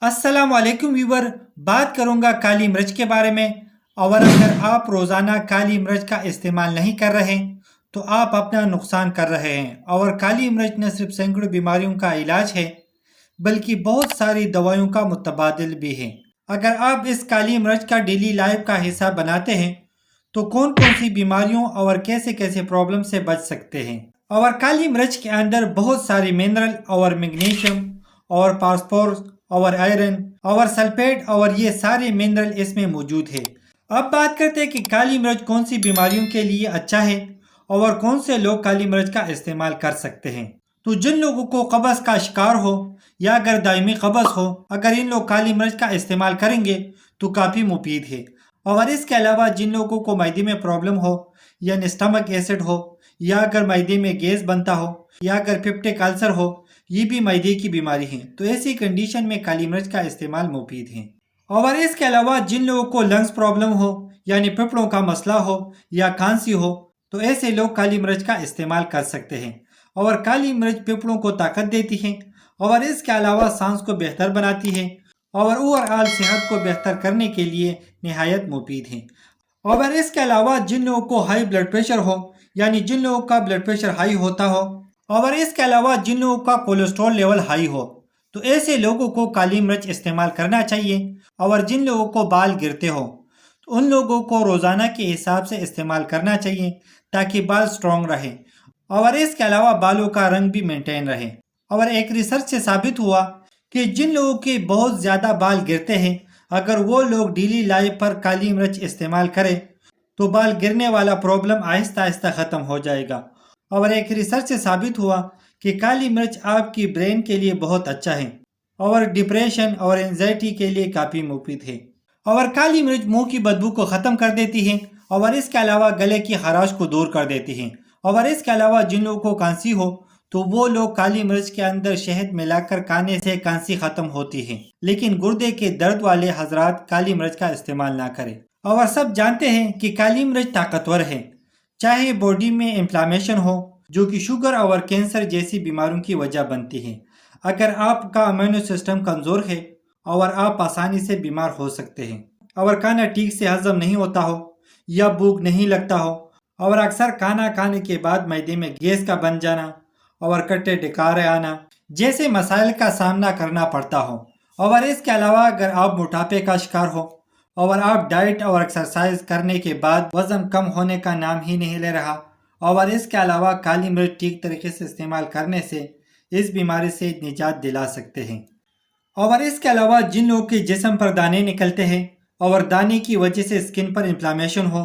अस्सलाम वालेकुम व्यूवर, बात करूंगा काली मिर्च के बारे में। और अगर आप रोज़ाना काली मिर्च का इस्तेमाल नहीं कर रहे तो आप अपना नुकसान कर रहे हैं। और काली मिर्च न सिर्फ सैकड़ों बीमारियों का इलाज है बल्कि बहुत सारी दवाइयों का मुतबादिल भी है। अगर आप इस काली मिर्च का डेली लाइफ का हिस्सा बनाते हैं तो कौन कौन सी बीमारियों और कैसे कैसे प्रॉब्लम से बच सकते हैं। और काली मिर्च के अंदर बहुत सारी मिनरल और मैग्नीशियम और फास्फोरस और आयरन और सल्फेट और ये सारे मिनरल इसमें मौजूद है। अब बात करते हैं कि काली मिर्च कौन सी बीमारियों के लिए अच्छा है और कौन से लोग काली मिर्च का इस्तेमाल कर सकते हैं। तो जिन लोगों को कब्ज़ का शिकार हो या अगर दायमी कब्ज़ हो, अगर इन लोग काली मिर्च का इस्तेमाल करेंगे तो काफ़ी मुफीद है। और इसके अलावा जिन लोगों को मैदे में प्रॉब्लम हो या स्टमक एसिड हो या अगर मैदे में गैस बनता हो या अगर पेप्टिक अल्सर हो, ये भी मैदे की बीमारी है, तो ऐसी कंडीशन में काली मिर्च का इस्तेमाल मुफीद है। और इसके अलावा जिन लोगों को लंग्स प्रॉब्लम हो यानी फेफड़ों का मसला हो या खांसी हो तो ऐसे लोग काली मिर्च का इस्तेमाल कर सकते हैं। और काली मिर्च फेफड़ों को ताकत देती है और इसके अलावा सांस को बेहतर बनाती है और ओवरऑल सेहत को बेहतर करने के लिए निहायत मुफीद है। और इसके अलावा जिन लोगों को हाई ब्लड प्रेशर हो यानी जिन लोगों का ब्लड प्रेशर हाई होता हो और इसके अलावा जिन लोगों का कोलेस्ट्रॉल लेवल हाई हो तो ऐसे लोगों को काली मिर्च इस्तेमाल करना चाहिए। और जिन लोगों को बाल गिरते हो तो उन लोगों को रोज़ाना के हिसाब से इस्तेमाल करना चाहिए ताकि बाल स्ट्रॉन्ग रहे और इसके अलावा बालों का रंग भी मेंटेन रहे। और एक रिसर्च से साबित हुआ कि जिन लोगों के बहुत ज़्यादा बाल गिरते हैं अगर वो लोग डेली लाइफ पर काली मिर्च इस्तेमाल करें तो बाल गिरने वाला प्रॉब्लम आहिस्ता आहिस्ता ख़त्म हो जाएगा। और एक रिसर्च से साबित हुआ कि काली मिर्च आपकी ब्रेन के लिए बहुत अच्छा है और डिप्रेशन और एंजाइटी के लिए काफ़ी मुफीद है। और काली मिर्च मुंह की बदबू को ख़त्म कर देती है और इसके अलावा गले की खराश को दूर कर देती है। और इसके अलावा जिन लोगों को खांसी हो तो वो लोग काली मिर्च के अंदर शहद मिलाकर खाने से खांसी ख़त्म होती है। लेकिन गुर्दे के दर्द वाले हजरात काली मिर्च का इस्तेमाल ना करें। और सब जानते हैं कि काली मिर्च ताकतवर है, चाहे बॉडी में इन्फ्लामेशन हो जो कि शुगर और कैंसर जैसी बीमारियों की वजह बनती है। अगर आपका इम्यून सिस्टम कमज़ोर है और आप आसानी से बीमार हो सकते हैं और खाना ठीक से हजम नहीं होता हो या भूख नहीं लगता हो और अक्सर खाना खाने के बाद मैदे में गैस का बन जाना और कट्टे डकारे आना जैसे मसाइल का सामना करना पड़ता हो। और इसके अलावा अगर आप मोटापे का शिकार हो और आप डाइट और एक्सरसाइज करने के बाद वज़न कम होने का नाम ही नहीं ले रहा और इसके अलावा काली मिर्च ठीक तरीके से इस्तेमाल करने से इस बीमारी से निजात दिला सकते हैं। और इसके अलावा जिन लोगों के जिस्म पर दाने निकलते हैं और दाने की वजह से स्किन पर इन्फ्लामेशन हो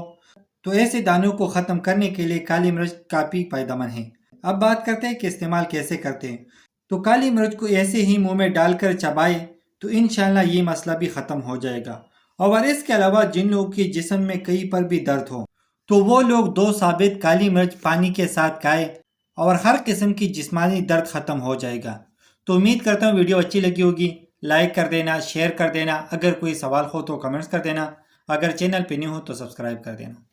तो ऐसे दानों को ख़त्म करने के लिए काली मिर्च काफ़ी फ़ायदेमंद है। अब बात करते हैं कि इस्तेमाल कैसे करते हैं। तो काली मिर्च को ऐसे ही मुंह में डालकर चबाए तो इंशाल्लाह ये मसला भी ख़त्म हो जाएगा। और इसके अलावा जिन लोगों के जिस्म में कहीं पर भी दर्द हो तो वो लोग 2 साबित काली मिर्च पानी के साथ खाएं और हर किस्म की जिस्मानी दर्द ख़त्म हो जाएगा। तो उम्मीद करता हूँ वीडियो अच्छी लगी होगी। लाइक कर देना, शेयर कर देना, अगर कोई सवाल हो तो कमेंट्स कर देना, अगर चैनल पे न्यू हो तो सब्सक्राइब कर देना।